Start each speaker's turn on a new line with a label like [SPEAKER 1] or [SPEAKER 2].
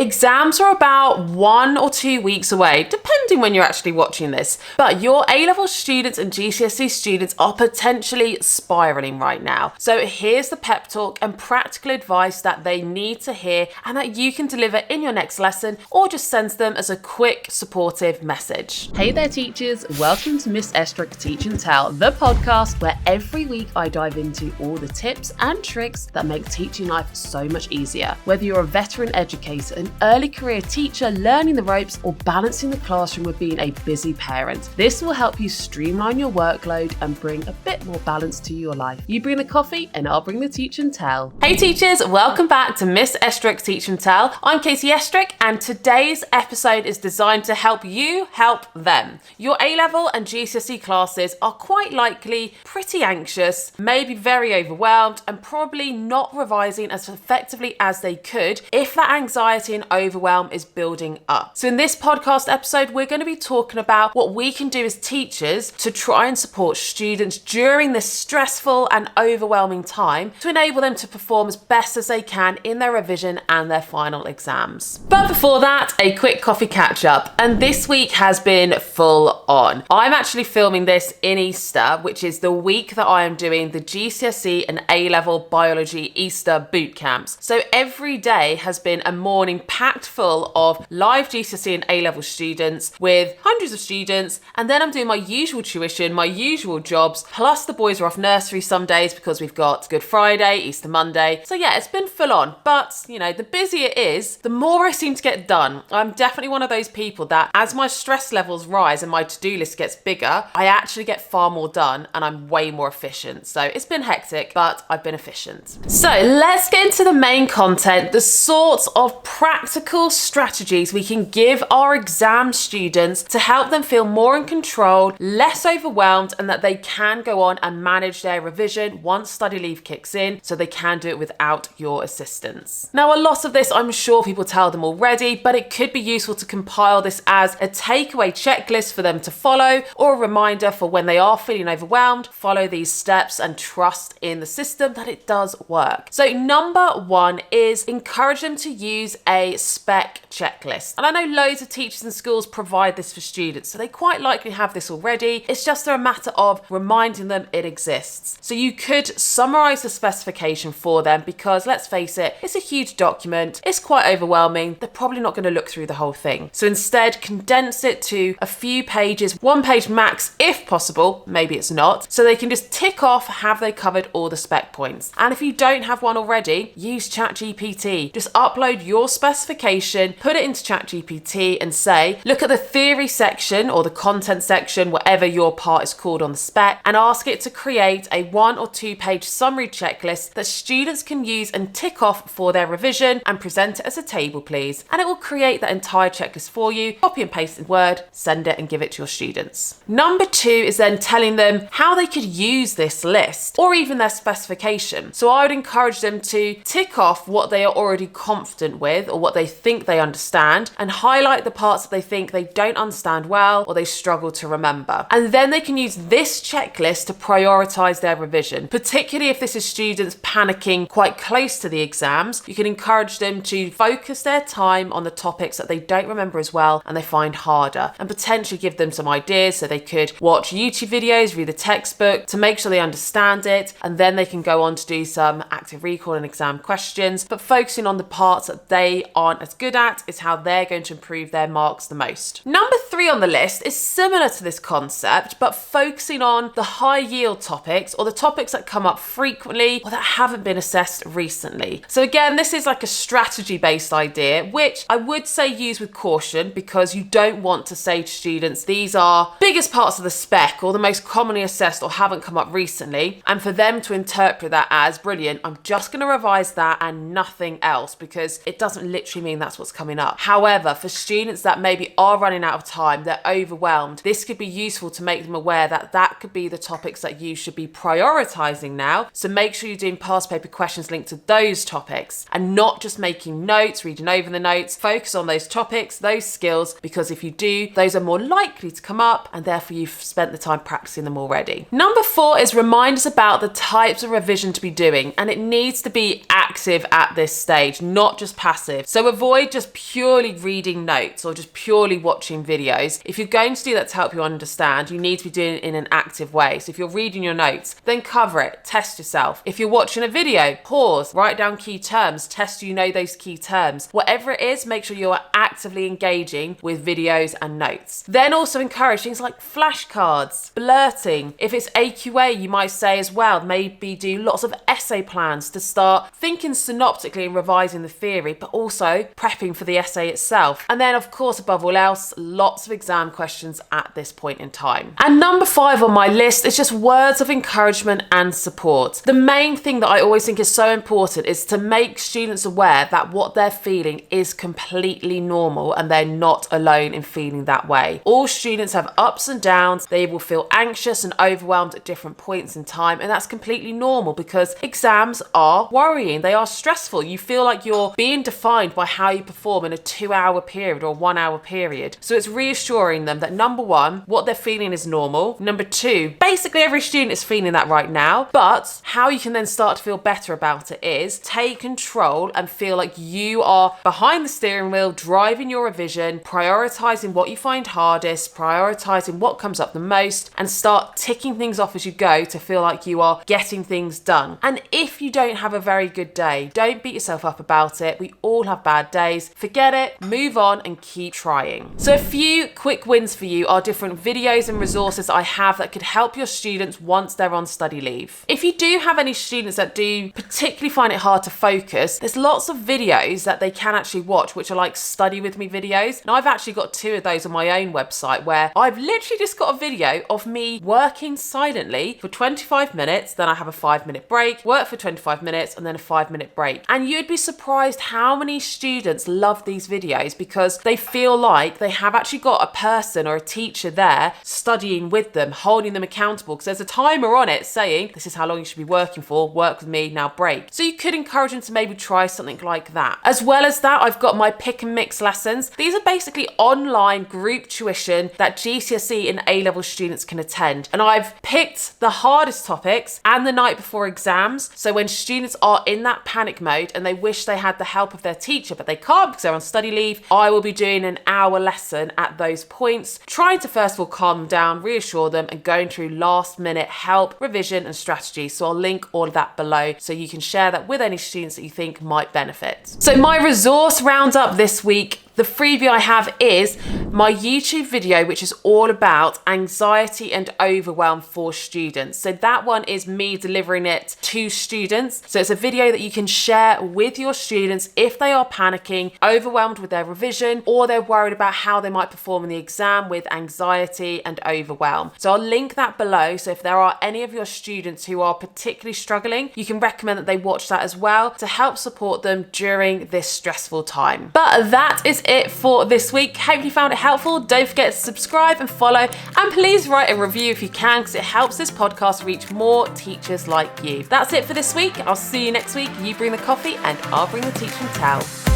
[SPEAKER 1] Exams are about 1 or 2 weeks away, depending when you're actually watching this. But your A-level students and GCSE students are potentially spiraling right now. So here's the pep talk and practical advice that they need to hear and that you can deliver in your next lesson, or just send them as a quick supportive message. Hey there teachers, welcome to Miss Estruch Teach and Tell, the podcast where every week I dive into all the tips and tricks that make teaching life so much easier. Whether you're a veteran educator, an early career teacher learning the ropes, or balancing the classroom with being a busy parent, this will help you streamline your workload and bring a bit more balance to your life. You bring the coffee and I'll bring the teach and tell. Hey teachers, welcome back to Miss Estruch Teach and Tell. I'm Katie Estruch and today's episode is designed to help you help them. Your A-level and GCSE classes are quite likely pretty anxious, maybe very overwhelmed, and probably not revising as effectively as they could if that anxiety and overwhelm is building up. So in this podcast episode, we're going to be talking about what we can do as teachers to try and support students during this stressful and overwhelming time to enable them to perform as best as they can in their revision and their final exams. But before that, a quick coffee catch up. And this week has been full on. I'm actually filming this in Easter, which is the week that I am doing the GCSE and A-level biology Easter boot camps. So every day has been a morning packed full of live GCSE and A-level students with hundreds of students. And then I'm doing my usual tuition, my usual jobs, plus the boys are off nursery some days because we've got Good Friday, Easter Monday. So yeah, it's been full on. But, you know, the busier it is, the more I seem to get done. I'm definitely one of those people that as my stress levels rise and my to-do list gets bigger, I actually get far more done and I'm way more efficient. So it's been hectic, but I've been efficient. So let's get into the main content, the sorts of practical strategies we can give our exam students to help them feel more in control, less overwhelmed, and that they can go on and manage their revision once study leave kicks in, so they can do it without your assistance. Now, a lot of this I'm sure people tell them already, but it could be useful to compile this as a takeaway checklist for them to follow, or a reminder for when they are feeling overwhelmed, follow these steps and trust in the system that it does work. So number one is encourage them to use a spec checklist. And I know loads of teachers and schools provide this for students, so they quite likely have this already. It's just a matter of reminding them it exists. So you could summarize the specification for them because let's face it, it's a huge document. It's quite overwhelming. They're probably not going to look through the whole thing. So instead, condense it to a few pages, 1 page max if possible. Maybe it's not. So they can just tick off, have they covered all the spec points? And if you don't have one already, use ChatGPT. Just upload your specification, put it into ChatGPT and say, look at the theory section or the content section, whatever your part is called on the spec, and ask it to create a 1 or 2 page summary checklist that students can use and tick off for their revision and present it as a table, please. And it will create that entire checklist for you, copy and paste in Word, send it and give it to your students. Number 2 is then telling them how they could use this list or even their specification. So I would encourage them to tick off what they are already confident with or what they think they understand and highlight the parts that they think they don't understand well or they struggle to remember. And then they can use this checklist to prioritize their revision, particularly if this is students panicking quite close to the exams. You can encourage them to focus their time on the topics that they don't remember as well and they find harder, and potentially give them some ideas so they could watch YouTube videos, read the textbook to make sure they understand it, and then they can go on to do some active recall and exam questions. But focusing on the parts that they aren't as good at is how they're going to improve their marks the most. Number 3 on the list is similar to this concept, but focusing on the high yield topics or the topics that come up frequently or that haven't been assessed recently. So again, this is like a strategy based idea, which I would say use with caution because you don't want to say to students, these are biggest parts of the spec or the most commonly assessed or haven't come up recently, and for them to interpret that as brilliant, I'm just going to revise that and nothing else, because it doesn't literally mean that's what's coming up. However, for students that maybe are running running out of time, they're overwhelmed, this could be useful to make them aware that that could be the topics that you should be prioritizing now. So make sure you're doing past paper questions linked to those topics and not just making notes, reading over the notes. Focus on those topics, those skills, because if you do, those are more likely to come up and therefore you've spent the time practicing them already. Number 4 is reminders about the types of revision to be doing, and it needs to be active at this stage, not just passive. So avoid just purely reading notes or just purely watching videos. If you're going to do that to help you understand, you need to be doing it in an active way. So if you're reading your notes, then cover it, test yourself. If you're watching a video, pause, write down key terms, test you know those key terms. Whatever it is, make sure you're actively engaging with videos and notes. Then also encourage things like flashcards, blurting. If it's AQA, you might say as well, maybe do lots of essay plans to start thinking synoptically and revising the theory, but also prepping for the essay itself. And then of course, above all else, lots of exam questions at this point in time. And number 5 on my list is just words of encouragement and support. The main thing that I always think is so important is to make students aware that what they're feeling is completely normal and they're not alone in feeling that way. All students have ups and downs. They will feel anxious and overwhelmed at different points in time, and that's completely normal because exams are worrying. They are stressful. You feel like you're being defined by how you perform in a 2-hour period or 1-hour period. So it's reassuring them that number 1, what they're feeling is normal. Number 2, basically every student is feeling that right now, but how you can then start to feel better about it is take control and feel like you are behind the steering wheel, driving your revision, prioritizing what you find hardest, prioritizing what comes up the most, and start ticking things off as you go to feel like you are getting things done. And if you don't have a very good day, don't beat yourself up about it. We all have bad days. Forget it, move on and keep trying. So a few quick wins for you are different videos and resources I have that could help your students once they're on study leave. If you do have any students that do particularly find it hard to focus, there's lots of videos that they can actually watch which are like study with me videos. And I've actually got 2 of those on my own website where I've literally just got a video of me working silently for 25 minutes, then I have a 5-minute break, work for 25 minutes and then a 5-minute break. And you'd be surprised how many students love these videos because they feel like they have actually got a person or a teacher there studying with them, holding them accountable, because there's a timer on it saying this is how long you should be working for, work with me, now break. So you could encourage them to maybe try something like that. As well as that, I've got my pick and mix lessons. These are basically online group tuition that GCSE and A-level students can attend. And I've picked the hardest topics and the night before exams. So when students are in that panic mode and they wish they had the help of their teacher, but they can't because they're on study leave, I will be doing an hour lesson at those points, trying to first of all calm them down, reassure them, and going through last minute help, revision and strategy. So I'll link all of that below so you can share that with any students that you think might benefit. So my resource roundup this week, the freebie I have is my YouTube video, which is all about anxiety and overwhelm for students. So that one is me delivering it to students. So it's a video that you can share with your students if they are panicking, overwhelmed with their revision, or they're worried about how they might perform in the exam with anxiety and overwhelm. So I'll link that below. So if there are any of your students who are particularly struggling, you can recommend that they watch that as well to help support them during this stressful time. But that is it for this week. Hope you found it helpful. Don't forget to subscribe and follow, and please write a review if you can, because it helps this podcast reach more teachers like you. That's it for this week. I'll see you next week. You bring the coffee and I'll bring the teaching towel.